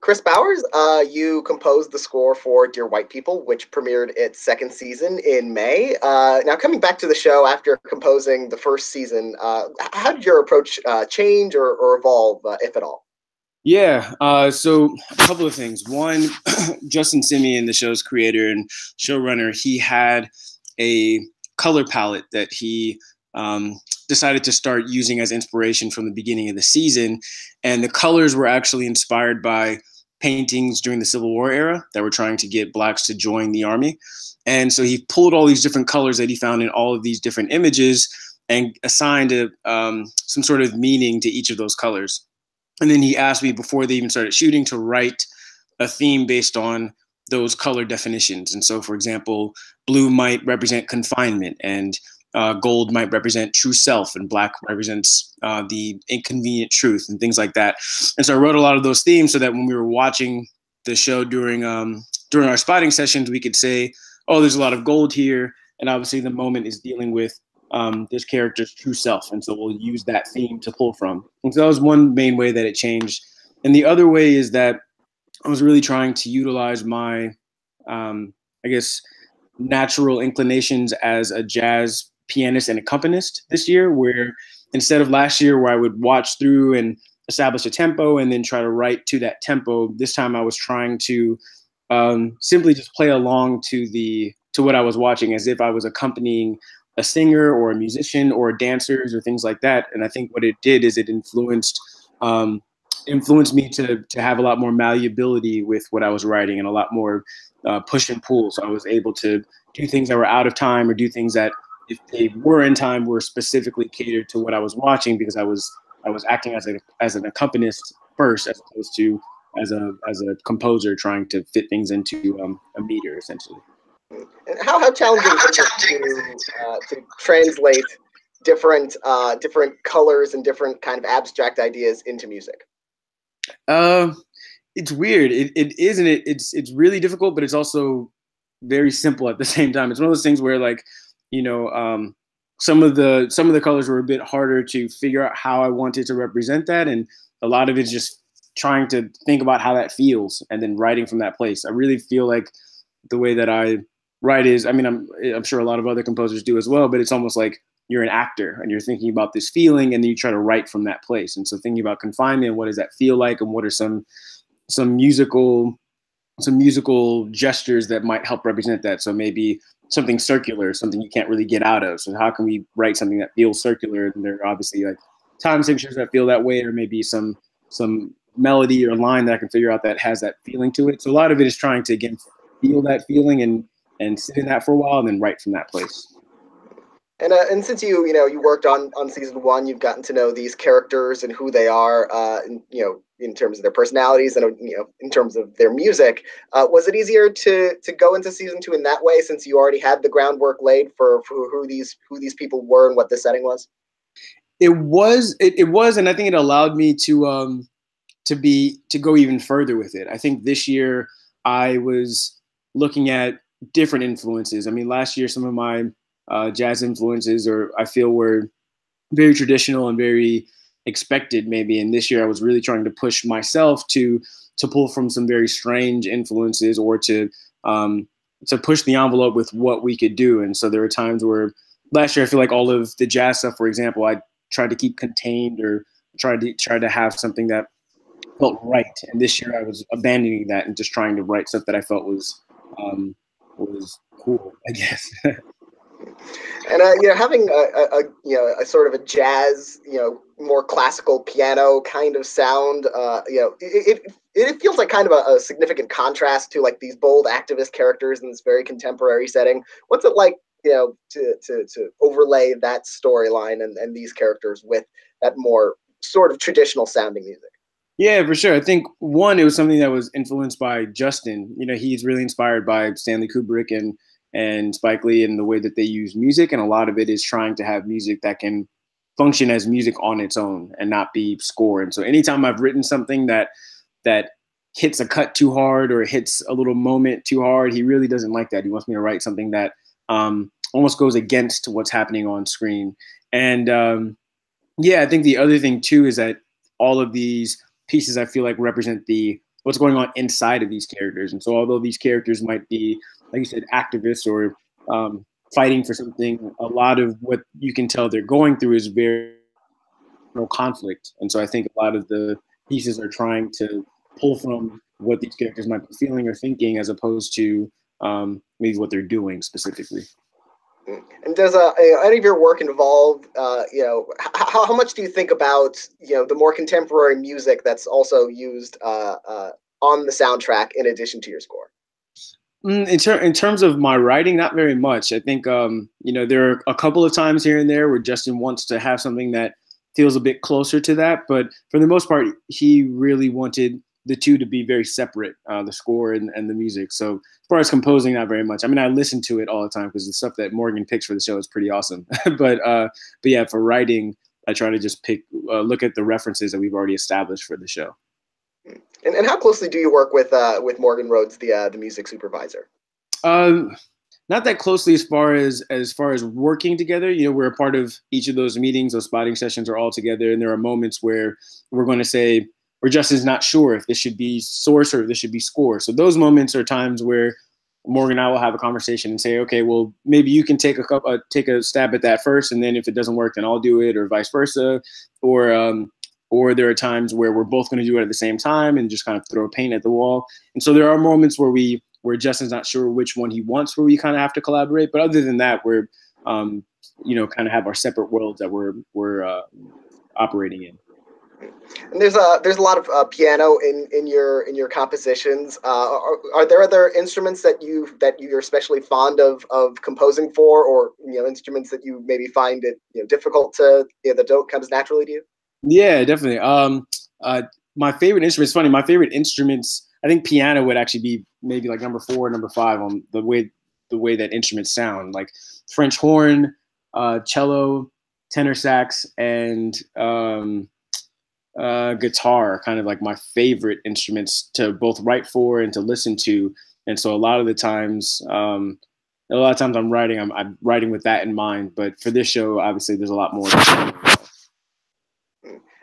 Kris Bowers, you composed the score for Dear White People, which premiered its second season in May. Now, coming back to the show after composing the first season, how did your approach change or evolve, if at all? Yeah, so a couple of things. One, Justin Simien, the show's creator and showrunner, he had a color palette that he decided to start using as inspiration from the beginning of the season. And the colors were actually inspired by paintings during the Civil War era that were trying to get blacks to join the army. And so he pulled all these different colors that he found in all of these different images and assigned some sort of meaning to each of those colors. And then he asked me before they even started shooting to write a theme based on those color definitions. And so, for example, blue might represent confinement, and gold might represent true self, and black represents the inconvenient truth and things like that. And so I wrote a lot of those themes so that when we were watching the show during our spotting sessions, we could say, oh, there's a lot of gold here. And obviously the moment is dealing with this character's true self. And so we'll use that theme to pull from. And so that was one main way that it changed. And the other way is that I was really trying to utilize my, I guess, natural inclinations as a jazz pianist and accompanist this year, where instead of last year where I would watch through and establish a tempo and then try to write to that tempo, this time I was trying to simply just play along to what I was watching as if I was accompanying a singer or a musician or dancers or things like that. And I think what it did is it influenced me to have a lot more malleability with what I was writing and a lot more push and pull. So I was able to do things that were out of time or do things that, if they were in time, were specifically catered to what I was watching, because I was acting as an accompanist first, as opposed to as a composer trying to fit things into a meter, essentially. And how challenging is it to translate different colors and different kind of abstract ideas into music? It's weird. It isn't it. It's really difficult, but it's also very simple at the same time. It's one of those things where, like, some of the colors were a bit harder to figure out how I wanted to represent that, and a lot of it's just trying to think about how that feels and then writing from that place. I really feel like the way that I write is, I mean, I'm sure a lot of other composers do as well, but it's almost like you're an actor and you're thinking about this feeling and then you try to write from that place. And so thinking about confinement, what does that feel like, and what are some musical gestures that might help represent that? So maybe something circular, something you can't really get out of. So how can we write something that feels circular? And there are obviously like time signatures that feel that way, or maybe some melody or line that I can figure out that has that feeling to it. So a lot of it is trying to, again, feel that feeling and sit in that for a while and then write from that place. And since you worked on season one, you've gotten to know these characters and who they are, in terms of their personalities and in terms of their music. Was it easier to go into season two in that way, since you already had the groundwork laid for who these people were and what the setting was? It was, and I think it allowed me to go even further with it. I think this year I was looking at different influences. I mean, last year some of my jazz influences, or I feel, were very traditional and very expected maybe. And this year I was really trying to push myself to pull from some very strange influences, or to push the envelope with what we could do. And so there were times where last year I feel like all of the jazz stuff, for example, I tried to keep contained or tried to have something that felt right. And this year I was abandoning that and just trying to write stuff that I felt was cool, I guess. And having a sort of a jazz, more classical piano kind of sound, it feels like kind of a significant contrast to like these bold activist characters in this very contemporary setting. What's it like, to overlay that storyline and these characters with that more sort of traditional sounding music? Yeah, for sure. I think, one, it was something that was influenced by Justin. He's really inspired by Stanley Kubrick and Spike Lee and the way that they use music. And a lot of it is trying to have music that can function as music on its own and not be score. And so anytime I've written something that hits a cut too hard or hits a little moment too hard, he really doesn't like that. He wants me to write something that almost goes against what's happening on screen. And I think the other thing too is that all of these pieces, I feel like, represent the what's going on inside of these characters. And so although these characters might be, like you said, activists or fighting for something, a lot of what you can tell they're going through is very conflict. And so I think a lot of the pieces are trying to pull from what these characters might be feeling or thinking, as opposed to maybe what they're doing specifically. And does any of your work involve, how much do you think about, the more contemporary music that's also used on the soundtrack in addition to your score? In terms of my writing, not very much. I think, there are a couple of times here and there where Justin wants to have something that feels a bit closer to that. But for the most part, he really wanted the two to be very separate, the score and the music. So as far as composing, not very much. I mean, I listen to it all the time because the stuff that Morgan picks for the show is pretty awesome. but yeah, for writing, I try to just look at the references that we've already established for the show. And how closely do you work with Morgan Rhodes, the music supervisor? Not that closely as far as working together. We're a part of each of those meetings. Those spotting sessions are all together, and there are moments where we're going to say, where Justin's not sure if this should be source or if this should be score. So those moments are times where Morgan and I will have a conversation and say, okay, well, maybe you can take a stab at that first, and then if it doesn't work, then I'll do it, or vice versa. Or there are times where we're both going to do it at the same time and just kind of throw paint at the wall. And so there are moments where Justin's not sure which one he wants, where we kind of have to collaborate. But other than that, we're kind of have our separate worlds that we're operating in. And there's a lot of piano in your compositions. Are there other instruments that you're especially fond of composing for, or instruments that you maybe find it difficult to that don't come as naturally to you? Yeah, definitely. My favorite instruments. Funny, my favorite instruments. I think piano would actually be maybe like number 4, number 5 on the way that instruments sound. Like French horn, cello, tenor sax, and guitar, kind of like my favorite instruments to both write for and to listen to. And so a lot of times I'm writing with that in mind. But for this show, obviously, there's a lot more.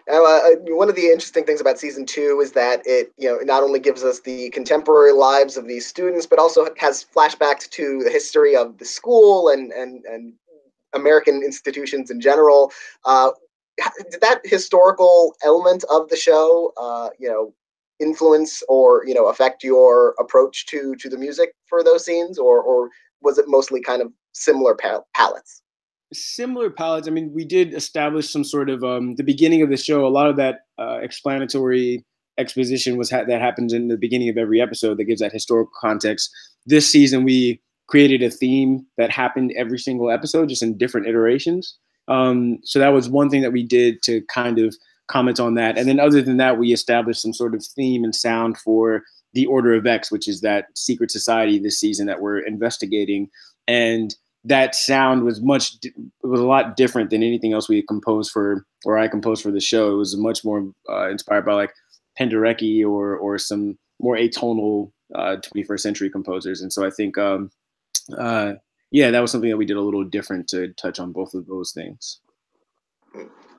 One of the interesting things about season 2 is that it not only gives us the contemporary lives of these students, but also has flashbacks to the history of the school and American institutions in general. Did that historical element of the show, influence or affect your approach to the music for those scenes, or was it mostly kind of similar palettes? Similar palettes. I mean, we did establish some sort of the beginning of the show. A lot of that explanatory exposition that happens in the beginning of every episode that gives that historical context. This season, we created a theme that happened every single episode, just in different iterations. So that was one thing that we did to kind of comment on that. And then other than that, we established some sort of theme and sound for the Order of X, which is that secret society this season that we're investigating. And that sound was a lot different than anything else we had composed for, or I composed for the show. It was much more inspired by like Penderecki or some more atonal 21st century composers. And so I think, yeah, that was something that we did a little different to touch on both of those things.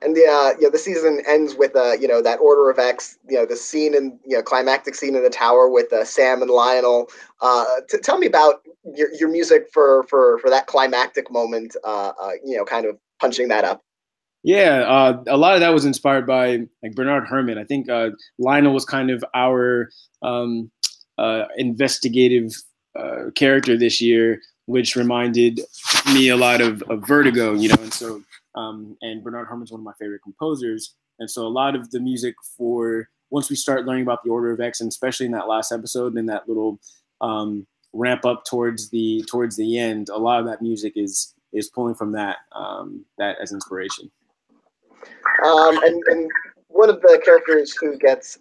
And the season ends with that Order of X, the scene in climactic scene in the tower with Sam and Lionel. Tell me about your music for that climactic moment. Kind of punching that up. Yeah, a lot of that was inspired by like Bernard Herrmann. I think Lionel was kind of our investigative character this year, which reminded me a lot of Vertigo, and so. And Bernard Herrmann's one of my favorite composers. And so a lot of the music once we start learning about the Order of X, and especially in that last episode, and that little ramp up towards the end, a lot of that music is pulling from that as inspiration. And one of the characters who gets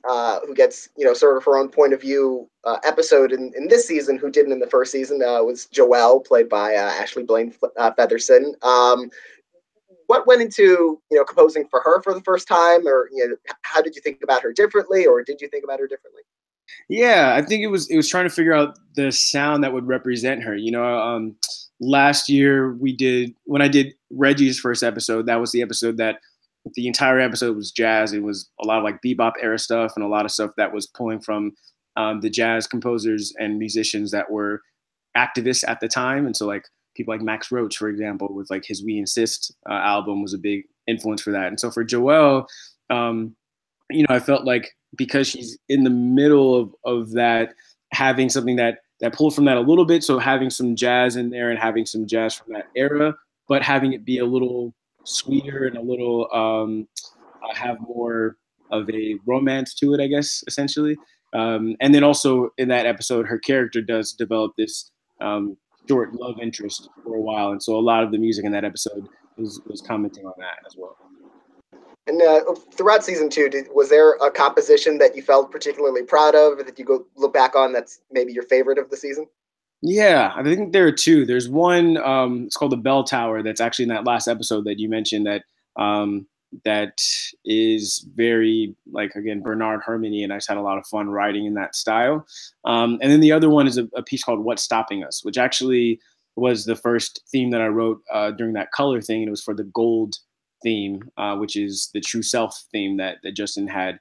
sort of her own point of view episode in this season, who didn't in the first season, was Joelle, played by Ashley Blaine Featherston. What went into composing for her for the first time, or how did you think about her differently, or did you think about her differently? Yeah, I think it was trying to figure out the sound that would represent her. Last year when I did Reggie's first episode, that was the episode that the entire episode was jazz. It was a lot of like bebop era stuff and a lot of stuff that was pulling from the jazz composers and musicians that were activists at the time. And so like people like Max Roach, for example, with like his We Insist album was a big influence for that. And so for Joelle, I felt like because she's in the middle of that, having something that pulled from that a little bit. So having some jazz in there and having some jazz from that era, but having it be a little sweeter and a little have more of a romance to it, I guess, essentially. And then also in that episode, her character does develop this short love interest for a while. And so a lot of the music in that episode was commenting on that as well. And throughout season 2, was there a composition that you felt particularly proud of, that you go look back on that's maybe your favorite of the season? Yeah, I think there are two. There's one, it's called the Bell Tower, that's actually in that last episode that you mentioned that is very, like, again, Bernard Hermony, and I just had a lot of fun writing in that style. And then the other one is a piece called What's Stopping Us, which actually was the first theme that I wrote during that color thing, and it was for the gold theme, which is the true self theme that Justin had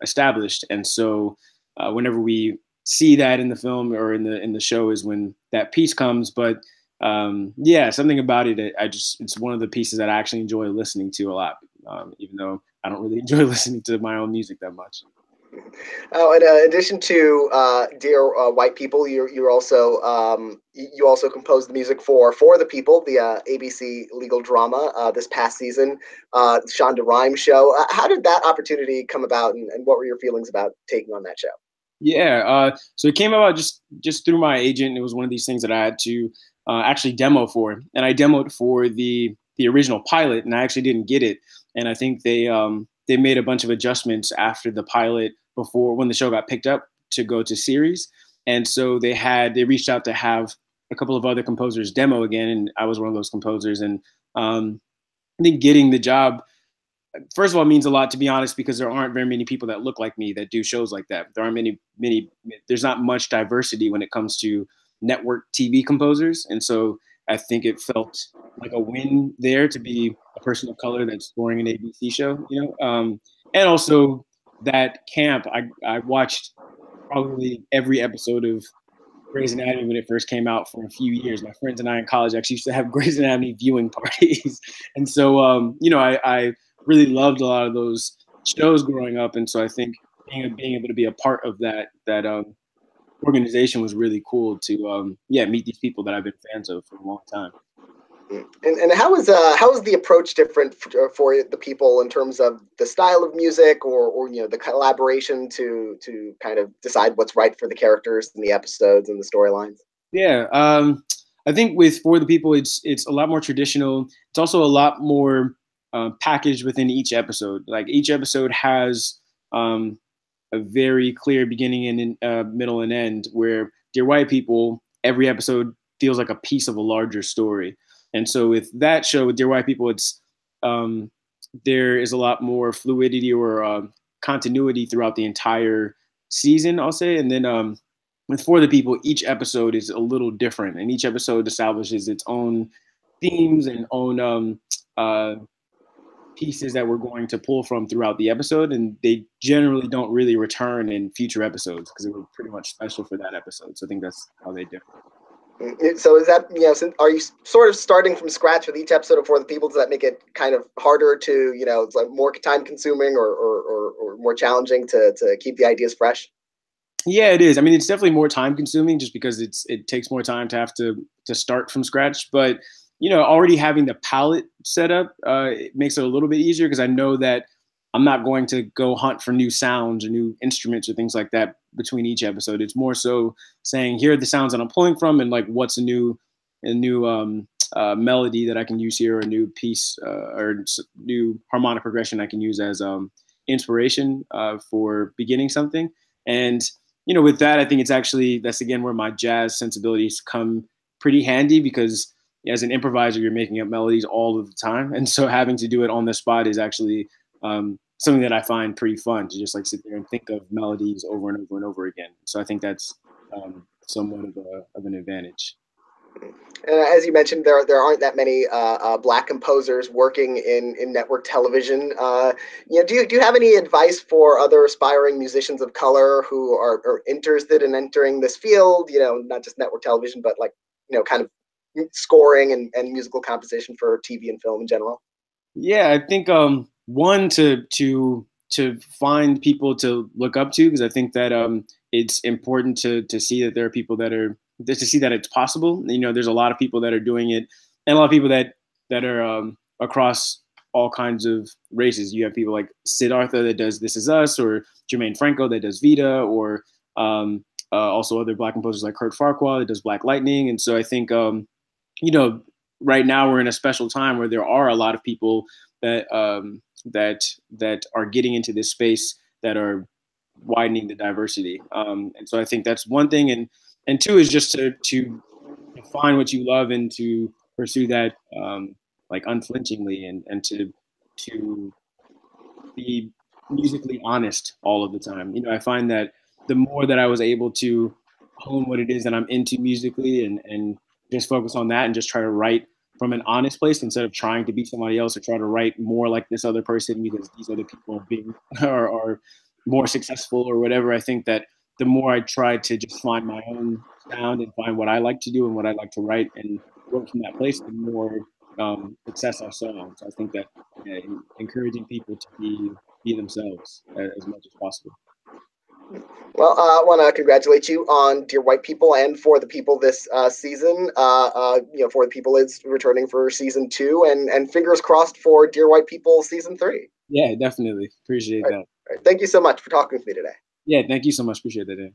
established. And so whenever we see that in the film or in the show is when that piece comes. But yeah, something about it, it's one of the pieces that I actually enjoy listening to a lot, even though I don't really enjoy listening to my own music that much. Oh, and in addition to Dear White People, you also composed the music for the People, the ABC legal drama this past season, Shonda Rhimes show. How did that opportunity come about, and what were your feelings about taking on that show? Yeah, so it came about just through my agent. It was one of these things that I had to actually demo for, and I demoed for the original pilot, and I actually didn't get it. And I think they made a bunch of adjustments after the pilot, before when the show got picked up to go to series. And so they reached out to have a couple of other composers demo again, and I was one of those composers. And I think getting the job, first of all, means a lot, to be honest, because there aren't very many people that look like me that do shows like that. There aren't there's not much diversity when it comes to network TV composers. And so I think it felt like a win there to be a person of color that's scoring an ABC show, and also that camp, I watched probably every episode of Grey's Anatomy when it first came out for a few years. My friends and I in college actually used to have Grey's Anatomy viewing parties. And so, I really loved a lot of those shows growing up. And so I think being able to be a part of that organization was really cool to, meet these people that I've been fans of for a long time. And how is the approach different for the People in terms of the style of music, or the collaboration to kind of decide what's right for the characters and the episodes and the storylines? Yeah, I think For the People, it's a lot more traditional. It's also a lot more packaged within each episode. Like each episode has a very clear beginning and middle and end. Where Dear White People, every episode feels like a piece of a larger story. And so with that show, with Dear White People, it's there is a lot more fluidity or continuity throughout the entire season, I'll say. And then with For the People, each episode is a little different, and each episode establishes its own themes and own pieces that we're going to pull from throughout the episode. And they generally don't really return in future episodes because it was pretty much special for that episode. So I think that's how they differ. So is that, are you sort of starting from scratch with each episode of For the People? Does that make it kind of harder to, it's like more time consuming or more challenging to keep the ideas fresh? Yeah, it is. I mean, it's definitely more time consuming just because it takes more time to have to start from scratch. But, already having the palette set up, it makes it a little bit easier because I know that I'm not going to go hunt for new sounds or new instruments or things like that between each episode. It's more so saying, here are the sounds that I'm pulling from, and like what's a new melody that I can use here, or a new piece or new harmonic progression I can use as inspiration for beginning something. And with that, I think that's again where my jazz sensibilities come pretty handy, because as an improviser, you're making up melodies all of the time, and so having to do it on the spot is actually something that I find pretty fun, to just like sit there and think of melodies over and over and over again. So I think that's somewhat of an advantage. And as you mentioned, there aren't that many Black composers working in network television. Do you have any advice for other aspiring musicians of color who are interested in entering this field? Not just network television, but like kind of scoring and musical composition for TV and film in general. Yeah, I think one to find people to look up to, because I think that it's important to see that there are people that are just to see that it's possible. There's a lot of people that are doing it, and a lot of people that are across all kinds of races. You have people like Sid Arthur that does This Is Us, or Jermaine Franco that does Vita, or also other Black composers like Kurt Farquhar that does Black Lightning. And so I think you know, right now we're in a special time where there are a lot of people that that are getting into this space that are widening the diversity. And so I think that's one thing, and two is just to find what you love and to pursue that like unflinchingly, and to be musically honest all of the time. I find that the more that I was able to hone what it is that I'm into musically, and just focus on that and just try to write from an honest place instead of trying to be somebody else or try to write more like this other person because these other people are being are more successful or whatever. I think that the more I try to just find my own sound and find what I like to do and what I like to write and work from that place, the more success I saw. So I think that encouraging people to be themselves as much as possible. Well, I want to congratulate you on Dear White People and For the People this season. For the People is returning for season 2, and fingers crossed for Dear White People season 3. Yeah, definitely. Appreciate that. All right. Thank you so much for talking with me today. Yeah, thank you so much. Appreciate that, Dan.